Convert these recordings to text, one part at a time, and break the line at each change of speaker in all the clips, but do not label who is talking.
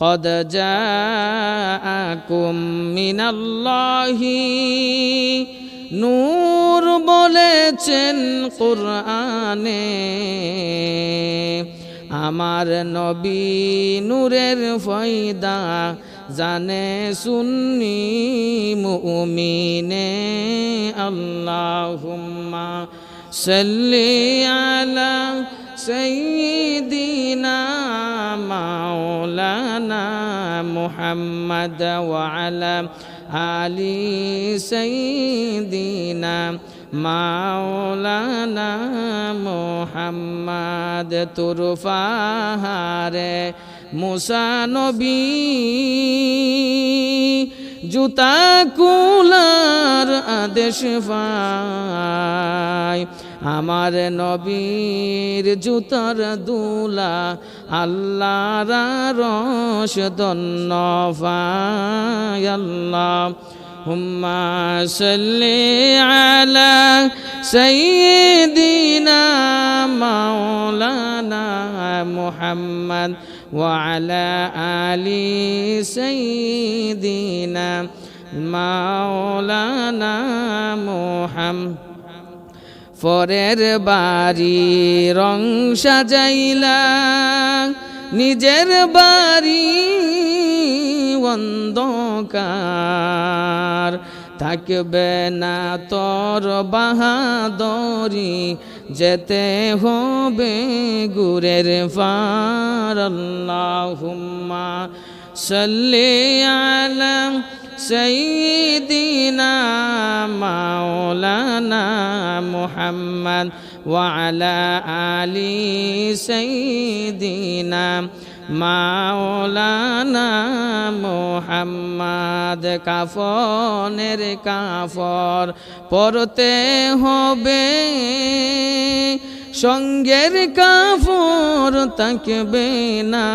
قد جاءكم من الله নূর বলেছেন কুরআনে আমার নবী নূরের ফয়দা জানে সুন্নি মুমিনে আল্লাহুম্মা সাল্লি আলা সাইয়্যিদিনা মাওলানা মুহাম্মদ ওয়া আলা আলি সাইয়্যিদিনা মাওলানা মুহাম্মদ তুরফাহারে মুসা নবী জুতা কুলার আদেশ পায় আমার নবীর জুতার দুলা আল্লাহর আরশ দন্ন পায় আল্লাহুম্মা সাল্লি আলা সাইয়্যিদিনা মাওলানা মুহাম্মদ ওয়া আলা আলি সাইয়্যিদিনা মাওলানা মুহাম্মদ পরের বাড়ি রং সাজাইলা নিজের বাড়ি অন্ধকার থাকবে না তোর বাহাদুরি যেতে হবে গুরের পার আল্লাহুম্মা সাল্লি আলা সাইয়্যিদিনা মাওলানা মুহাম্মদ ওয়া আলা আলি সাইয়্যিদিনা মাওলানা মুহাম্মদ কাফনের কাফর পরতে হবে সঙ্গের কাফর থাকবে না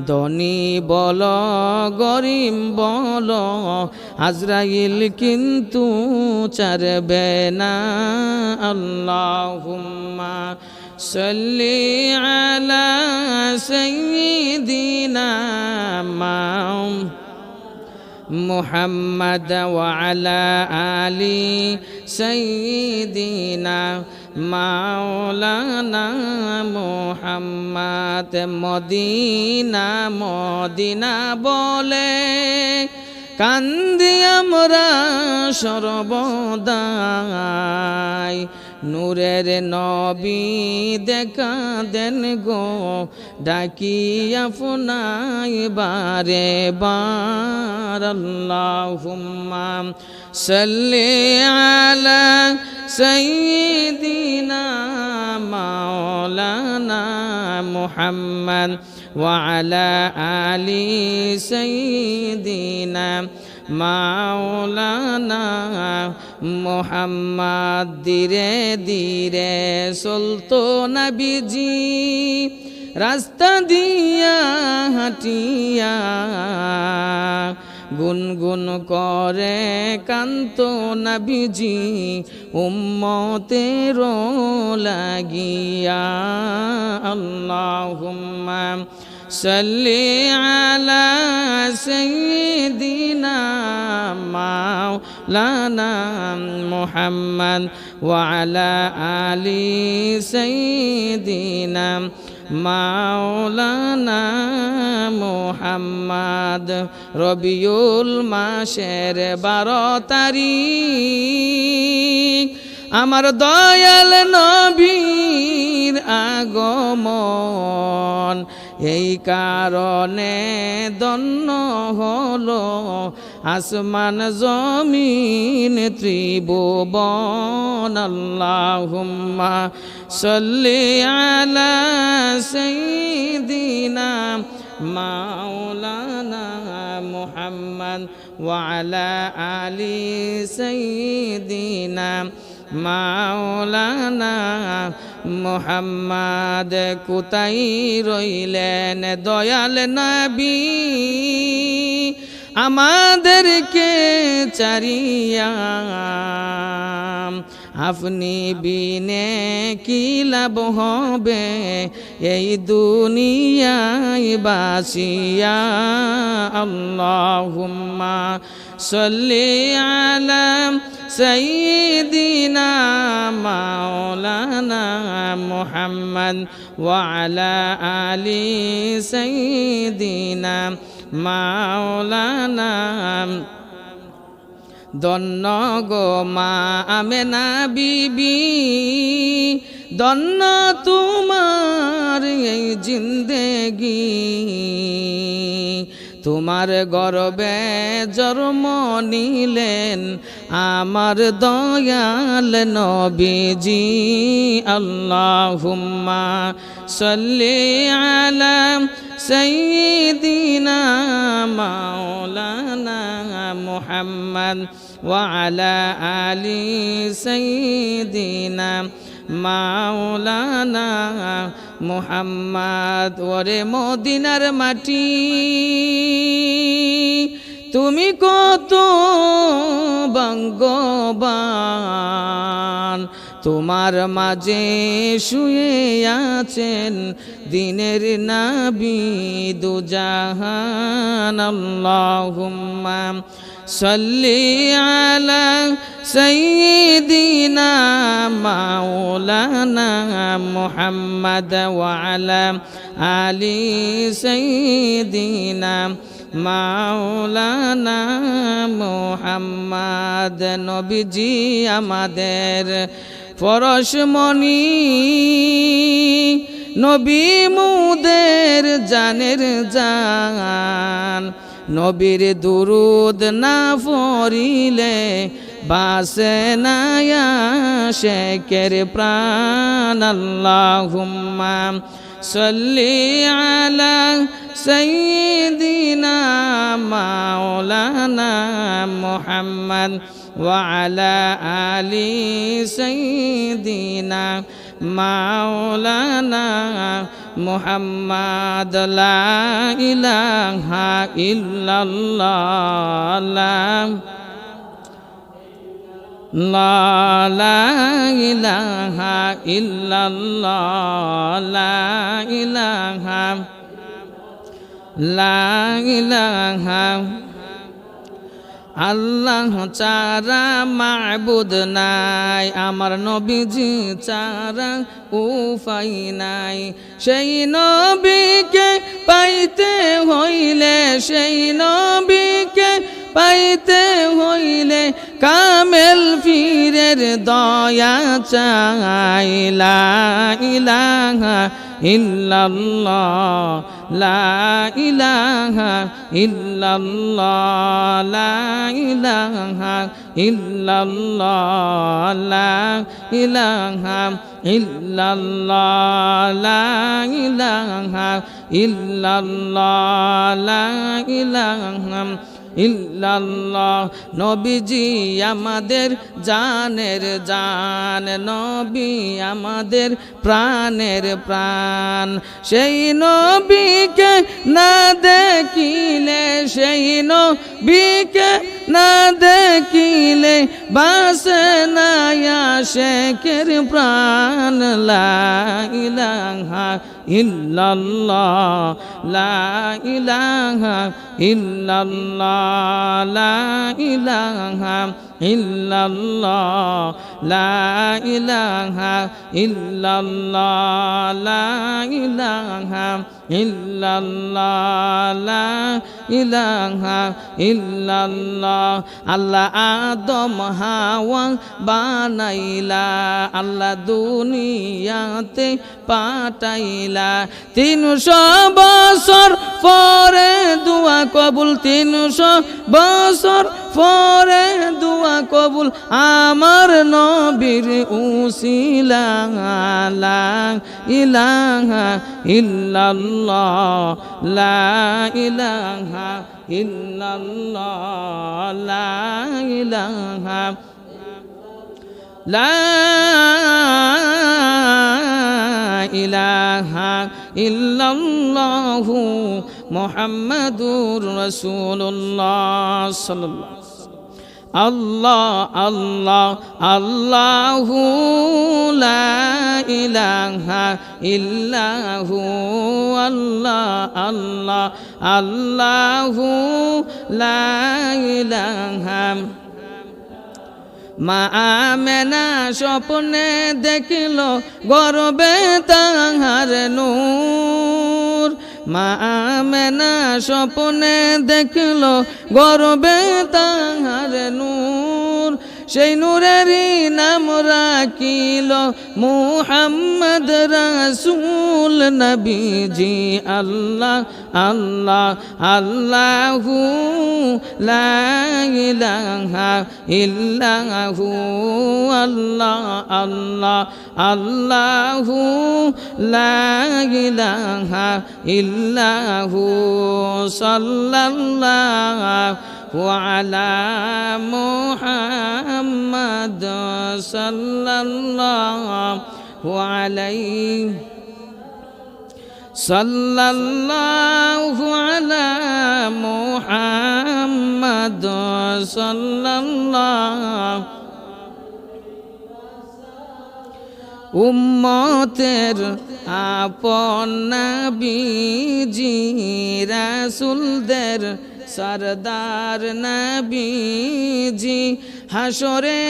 ধনী বল গরিব বল আজরাইল কিন্তু ছাড়বে না আল্লাহুম্মা সাল্লি আলা সাইয়্যিদিনা মুহাম্মদ ওয়া আলা আলি সাইয়্যিদিনা মাওলানা মুহাম্মদ মদিনা মদিনা বলে কান্দি আমরা সর্বদাই নূরের নবী দেখা দেন গো ডাকি আপনাই বারে বার আল্লাহুম্মা সাল্লি আলা সাইয়্যিদিনা মাওলানা মুহাম্মদ ওয়া আলা আলি সাইয়্যিদিনা মাওলানা মুহাম্মদ ধীরে ধীরে চলতো নবীজি রাস্তা দিয়া হাঁটিয়া গুনগুন করে কান্ত নবীজি উম্মতের লাগিয়া আল্লাহুম্মা সাল্লি আলা সাইয়্যিদিনা মাওলানা মুহাম্মদ ওয়া আলা আলি সাইয়্যিদিনা মাওলানা মুহাম্মদ রবিউল মাসের 12 তারিখ আমার দয়াল নবীর আগমন এই কারণে ধন্য হলো আসমান জমিন ত্রিভুবন আল্লাহুম্মা সাল্লি আলা সাইয়্যিদিনা মাওলানা মুহাম্মদ ওয়া আলা আলি সাইয়্যিদিনা মাওলানা মুহাম্মদ কোথায় রইলেন দয়াল নবী আমাদেরকে চারিয়া আপনি বিনে কি লাভ হবে এই দুনিয়ায় বাসিয়া আল্লাহুম্মা সাল্লি আলা সাইয়্যিদিনা মাওলানা মুহাম্মদ ওয়া আলা আলি সাইয়্যিদিনা মাওলানা। ধন্য গো মা আমেনা বিবি, ধন্য তোমার এই জিন্দেগি, তোমার গর্বে জন্ম নিলেন আমার দয়াল নবীজি। আল্লাহুম্মা সাল্লি আলা সাইয়্যিদিনা মাওলানা মুহাম্মদ ওয়া আলা আলি সাইয়্যিদিনা মাওলানা মুহাম্মদ। ওরে মদিনার মাটি, তুমি কত ভাগ্যবান, তোমার মাঝে শুয়ে আছেন দিনের নবী দুজাহান। আল্লাহুম্মা সাল্লি আলা সাইয়্যিদিনা মাওলানা মুহাম্মদ ওয়া আলা আলি সাইয়্যিদিনা মাওলানা মুহাম্মদ। নবীজি আমাদের পরশমণি, নবী মুদের জানের জান, নবীর দুরুদ না পড়িলে বাসে না আশিকের প্রাণ। আল্লাহুম্মা সাল্লি আলা সাইয়্যিদিনা মাওলানা মুহাম্মদ ওয়া আলা আলি সাইয়্যিদিনা মাওলানা মুহাম্মদ। লা ইলাহা ইল্লাল্লাহ, লা ইলাহা ইল্লাল্লাহ, লা ইলাহা আল্লাহ ছাড়া মাবুদ নাই, আমার নবীজি ছাড়া উপায় নাই। সেই নবীকে পাইতে হইলে, সেই নবীকে পাইতে হইলে কামেল পীরের দয়া চাই। লা ইলাহা ইল্লাল্লাহ, লা ইলাহা ইল্লাল্লাহ, লা ইলাহা ইল্লাল্লাহ, লা ইলাহা ইল্লাল্লাহ, লা ইলাহা ইল্লাল্লাহ, লা ইলাহা ইল্লাল্লাহ। নবীজি আমাদের জানের জান, নবী আমাদের প্রাণের প্রাণ। সেই নবীকে না দেখিলে, সেই নবীকে না দেখিলে বাসে না আশিকের প্রাণ। লা ইলাহা ইল্লাল্লাহ, লা ইলাহা ইল্লাল্লাহ, লা ইলাহা ইল্লাল্লাহ, লা ইলাহা ইল্লাল্লাহ, লা ইলাহা ইল্লাল্লাহ, লা ইলাহা ইল্লাল্লাহ। আল্লাহ আদম হাওয়া বানাইলা, আল্লাহ দুনিয়াতে পাঠাইলা। 300 বছর পরে দুয়া কবুল, 300 বছর পরে দুয়া কবুল আমার নবীর উসিলা। লা ইলাহা ইল্লাল্লাহ, লা ইলাহা ইল্লাল্লাহ, লা ইলাহা, লা ইলাহা ইল্লাল্লাহু মুহাম্মাদুর রাসূলুল্লাহ সাল্লাল্লাহু আলাইহি ওয়াসাল্লাম। আল্লাহ আল্লাহ আল্লাহু লা ইলাহা ইল্লাহু আল্লাহ আল্লাহ আল্লাহু লা ইলাহা। মা আমেনা স্বপ্নে দেখিল গর্বে তাহার নূর, মা আমেনা স্বপ্নে দেখিল গর্বে তাহার নূর, সেই নূরেরই নাম রাখিল মুহাম্মদ রাসূল নবীজি। আল্লাহ আল্লাহ আল্লাহু লা ইলাহা ইল্লাহু আল্লাহ আল্লাহ আল্লাহু লা ইলাহা ইল্লাহু সাল্লাল্লাহু আলা মুহাম্মাদ সাল্লাল্লাহু আলাইহি সাল্লাল্লাহু আলা মুহাম্মাদ সাল্লাল্লাহু। উম্মতের আপন নবীজি রাসূলদের সরদার নবীজি, হাসরে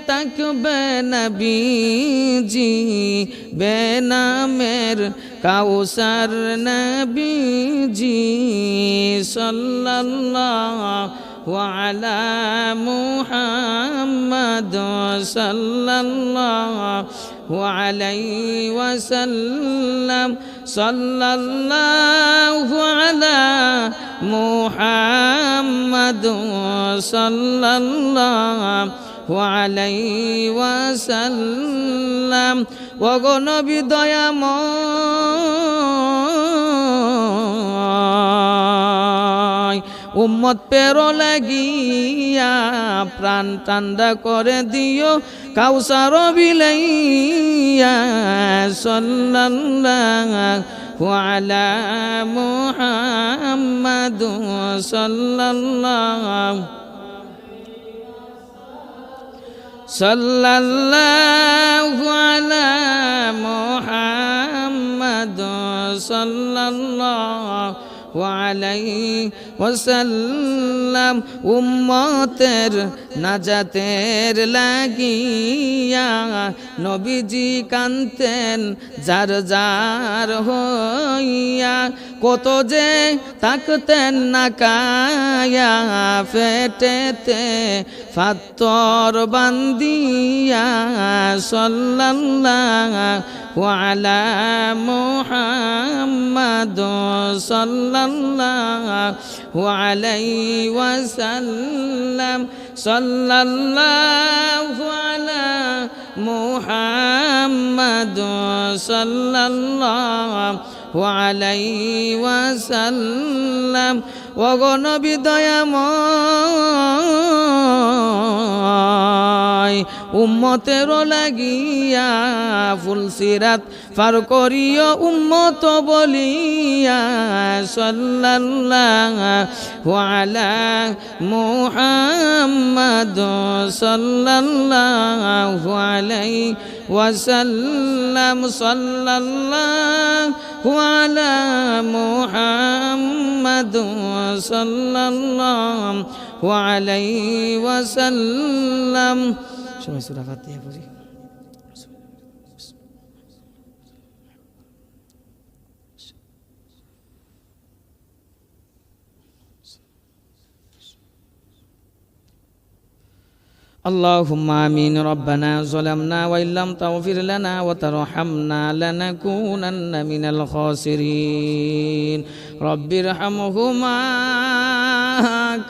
তাকবে নবীজি বেনামের কাউসার নবীজি। সাল্লাল্লাহু আলা মুহাম্মাদ সাল্লাল্লাহু আলাইহি ওয়াসাল্লাম, সাল্লাল্লাহু আলা মুহাম্মাদ সাল্লাল্লাহু আলাইহি ওয়াসাল্লাম। ওগো নবী দয়াময়, উম্মত পেরো লাগিয়া প্রাণ ঠান্ডা করে দিও কাউসার বিলাইয়া। সাল্লাল্লাহু আলা মুহাম্মাদ সাল্লাল্লাহু আলা মুহাম্মাদ সাল্লাল্লাহু আলাইহি ওয়াসাল্লাম। উম্মতের নাজাতের লাগিয়া নবীজি কান্তেন যার যার হইয়া, কত যে তাকতেন না কায়া পেটেতে ফাত্তর বান্দিয়া। সাল্লাল্লাহু আলা মুহাম্মাদ সাল্লাল্লাহু আলাইহি ওয়াসাল্লাম, সাল্লাল্লাহু আলা মুহাম্মাদ সাল্লাল্লাহু আলাইহি ওয়াসাল্লাম। ওগো নবী দয়াময়, উম্মতের লাগিয়া ফুলসিরাত পার করিও উম্মত বলিয়া। সাল্লাল্লাহু আলা মুহাম্মাদ সাল্লাল্লাহু আলাইহি ওয়াসাল্লাম, সাল্লাল্লাহু আলা মুহাম্মাদ সাল্লাল্লাহু আলাইহি ওয়াসাল্লাম। সবাই সূরা ফাতিহা পড়ি। اللهم آمين. ربنا ظلمنا وإن لم تغفر لنا وترحمنا لنكونن من الخاسرين. رب ارحمهما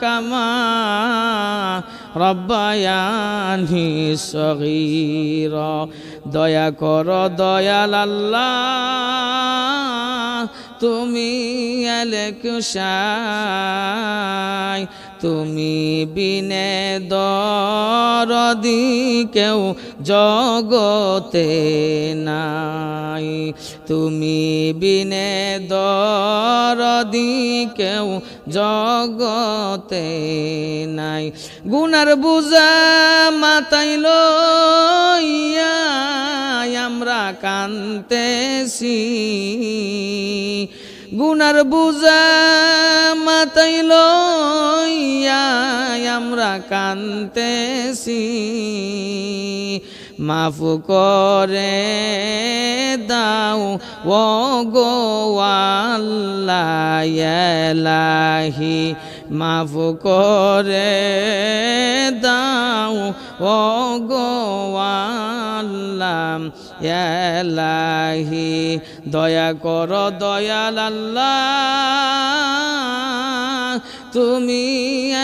كما ربياني صغيرا. দয়া কর দয়াল আল্লাহ, তুমি এলেকশাই তুমি বিনে দরদি কেউ জগতে নাই তুমি বিনে দরদি কেউ জগতে নাই গুনার বুঝা মাথায় লইয়া আমরা কান্তেছি গুনার বুঝা মাথায় লইয়া আমরা কান্তেছি মাফ করে দাও ও গো আল্লাহ ইলাহি মাফ করে দাও ও গো আল্লাহ ইলাহি দয়া করো দয়াল আল্লাহ তুমি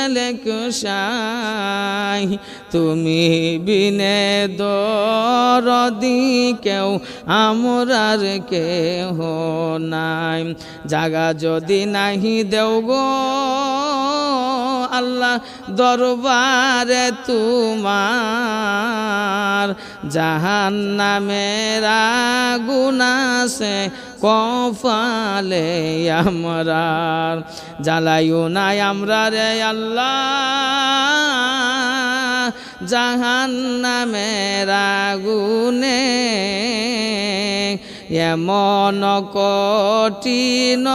এলেকশাই তুমি বিনে দরদি কেউ আমরার কেহ নাই জাগা যদি নাহি দেও গো আল্লাহ দরবারে তোমার জাহান্নামের আগুন আছে কপালে আমরার জ্বালাইও নাই আমরা রে আল্লাহ জাহান্নামের আগুনে এমন কঠিন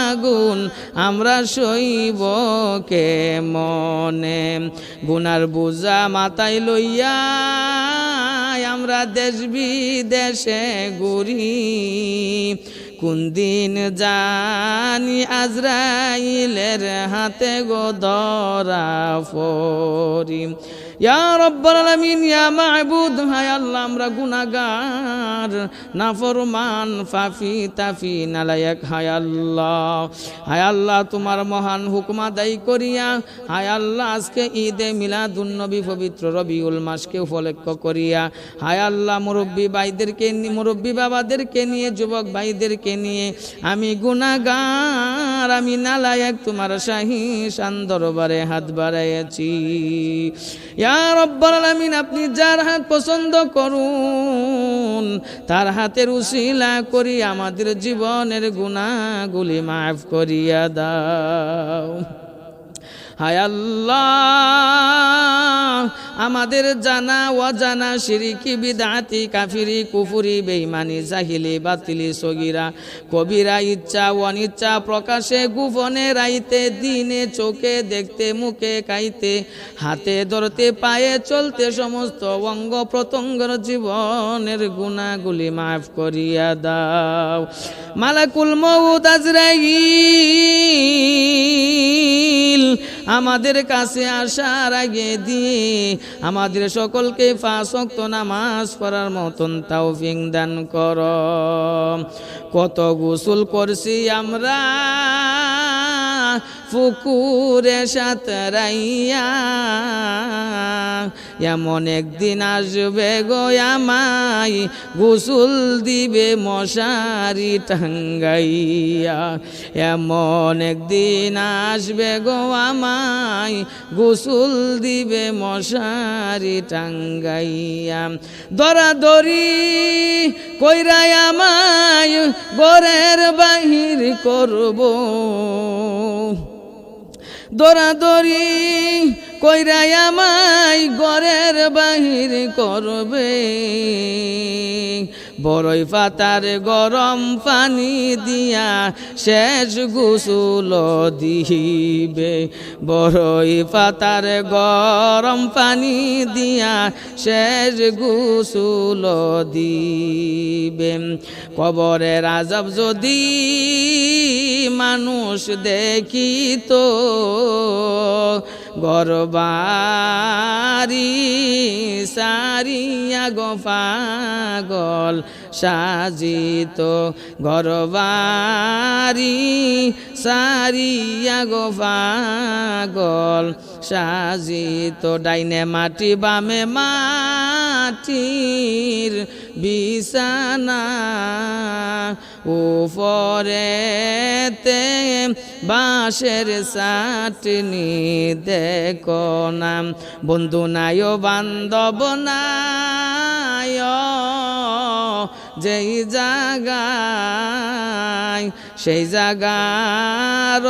আগুন আমরা সইব কে মনে গুনার বুঝা মাথায় লইয়া আমরা দেশ বিদেশে ঘুরি কোন দিন জানি আজরাইলের হাতে গো ধরা পড়ি ইয়া রব্বুল আলামিন ইয়া মাহবুদ হায় আল্লাহ আমরা গুনাহগার নাফরমান ফাফি তাফি নালায়েক হায় আল্লাহ তোমার মহান হুকুম আদায় করিয়া হায় আল্লাহ আজকে ঈদে মিলাদুন নবী পবিত্র রবিউল মাসকে উপলক্ষ করিয়া হায় আল্লাহ মুরব্বী ভাইদেরকে মুরব্বী বাবাদেরকে নিয়ে যুবক ভাইদেরকে নিয়ে আমি গুনাহগার আমি নালায়েক তোমার শাহী শান দরবারে হাত বাড়াইয়াছি ইয়া রব্বুল আলামিন আপনি যার হাত পছন্দ করুন তার হাতের উসিলা করি আমাদের জীবনের গুনাহগুলি মাফ করিয়া দাও হায় আল্লাহ আমাদের জানা অজানা শিরকি বিদআতি কাফিরি কুফরি বেঈমানি জাহিলি বাতিলি সগীরা কবিরা ইচ্ছা অনিচ্ছা প্রকাশে গোপনে রাইতে দিনে চোখে দেখতে মুখে খাইতে হাতে ধরতে পায়ে চলতে সমস্ত অঙ্গ প্রত্যঙ্গের জীবনের গুনাহগুলি মাফ করিয়া দাও মালাকুল মউত আজরাইল আমাদের কাছে আসার আগে দিয়ে আমাদের সকলকে 5 ওয়াক্ত নামাজ পড়ার মতন তৌফিক দান করো কত গোসল করছি আমরা পুকুরে সাঁতরাইয়া এমন একদিন আসবে গো আমায় গোসল দিবে মশারি টাঙ্গাইয়া এমন একদিন আসবে গো আমায় গোসল দিবে মশারি টাঙ্গাইয়া দরাদরি কইরাই আমায় ঘরের বাহির করব দরাদরি কইরাই আমায় ঘরের বাহির করবে বড়ই পাতার গরম পানি দিয়া শেষ গোসল দিবে বড়ই পাতার গরম পানি দিয়া শেষ গোসল দিবে কবরের আযাব যদি মানুষ দেখিত গরবারি সারিয়া গো পাগল সাজিত ঘরবাড়ি সারিয়া গো পাগল সাজিত ডাইনে মাটি বামে মাটির বিছানা উপরেতে বাঁশের চাটনি দেখো না বন্ধু নাই ও বান্ধব নাই যেই জায়গায় সেই জায়গার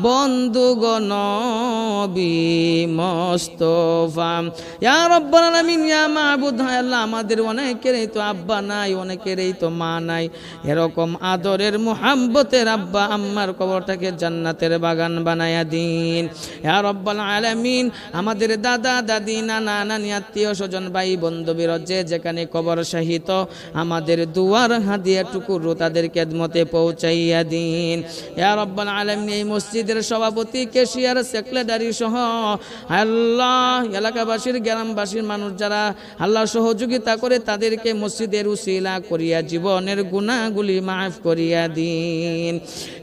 বন্ধুগণ নবী মুস্তাফা ইয়া রাব্বাল আলামিন ইয়া মাবুদ হায় আল্লাহ আমাদের অনেকেরই তো আব্বা নাই অনেকেরই তো মা নাই এরকম আদরের মুহাব্বতের আব্বা আম্মার কবরটাকে জান্নাতের বাগান বানায়া দিন ইয়া রাব্বাল আলামিন আমাদের দাদা দাদি নানা নানি আত্মীয় স্বজন ভাই বন্ধু বিরত যে যেখানে কবর শাহিত আমাদের দুয়ার হাদিয়া টুকুরো তাদের খেদমতে পৌঁছাইয়া দিন ইয়া রাব্বাল আলামিন এই মসজিদের সভাপতি কেশিয়ার সেক্রেটারি সহ আল্লাহ এলাকাবাসীর গ্রামবাসীর মানুষ যারা আল্লাহ সহযোগিতা করে তাদেরকে মসজিদের উসিলা করিয়া জীবনের গুনাহগুলি মাফ করিয়া দিন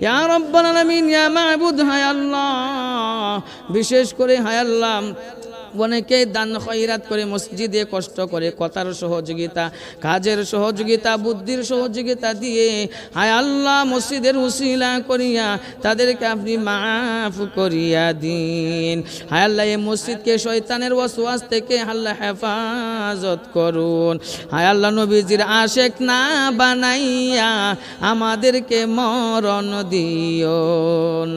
ইয়া রাব্বাল আলামিন ইয়া মাবুদ হায় আল্লাহ বিশেষ করে হায় আল্লাহ অনেকে দান খয়রাত করে মসজিদে কষ্ট করে কথার সহযোগিতা কাজের সহযোগিতা বুদ্ধির সহযোগিতা দিয়ে হায় আল্লাহ মসজিদের উসিলা করিয়া তাদেরকে আপনি মাফ করিয়া দিন হায় আল্লাহ এই মসজিদকে শয়তানের ওয়াসওয়াস থেকে আল্লাহ হেফাজত করুন হায় আল্লাহ নবীজির আশেক না বানাইয়া আমাদেরকে মরণ দিও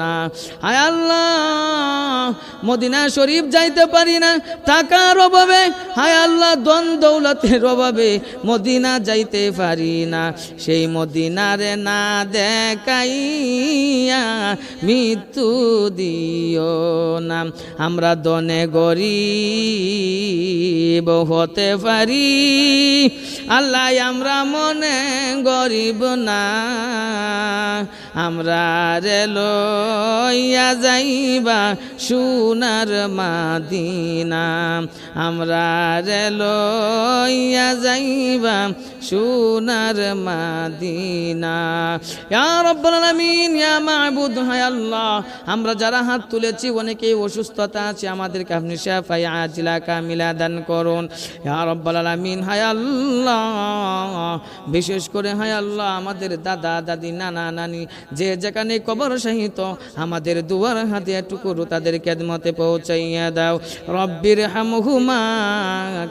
না হায় আল্লাহ মদিনা শরীফ যাইতে পারি না টাকার অভাবে হায় আল্লাহ ধন দৌলতের অভাবে মদিনা যাইতে পারি না সেই মদিনারে না দেখাইয়া মৃত্যু দিও না আমরা দনে গরিব হতে পারি আল্লাহ আমরা মনে গরিব না আমরা রে লইয়া যাইবা সোনার মাদিনা আমরা রে লইয়া যাইবা সোনার মাদিনা ইয়া রাব্বুল আলামিন ইয়া মাবুদ হায় আল্লাহ আমরা যারা হাত তুলেছি অনেকেই অসুস্থতা আছে আমাদেরকে আপনি শিফা আজিলা কামিলা দান করুন ইয়া রাব্বুল আলামিন হায় আল্লাহ বিশেষ করে হায় আল্লাহ আমাদের দাদা দাদি নানা নানি যে যেখানে কবর শাহিত আমাদের দুয়ার হাদিয়া টুকুরো তাদের খেদমতে পৌঁছাইয়া দাও রব্বির হামহুমা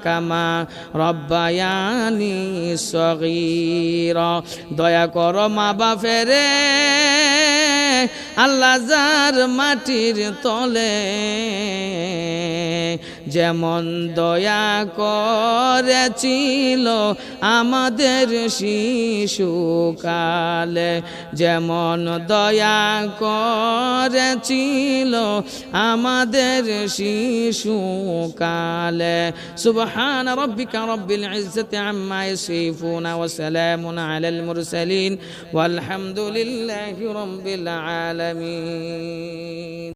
কামা রব্বায়ানি সগীরা দয়া করো মা বাপেরে আল্লাহ যার মাটির তলে যেমন দয়া করেছিল আমাদের শিশুকালে যেমন দয়া করেছিল আমাদের শিশুকালে সুবহান রাব্বিকা রাব্বিল ইজ্জাতি আম্মা ইয়াসিফুন ওয়া সালামুন আলাল মুরসালিন ওয়ালহামদুলিল্লাহি রাব্বিল আলামিন।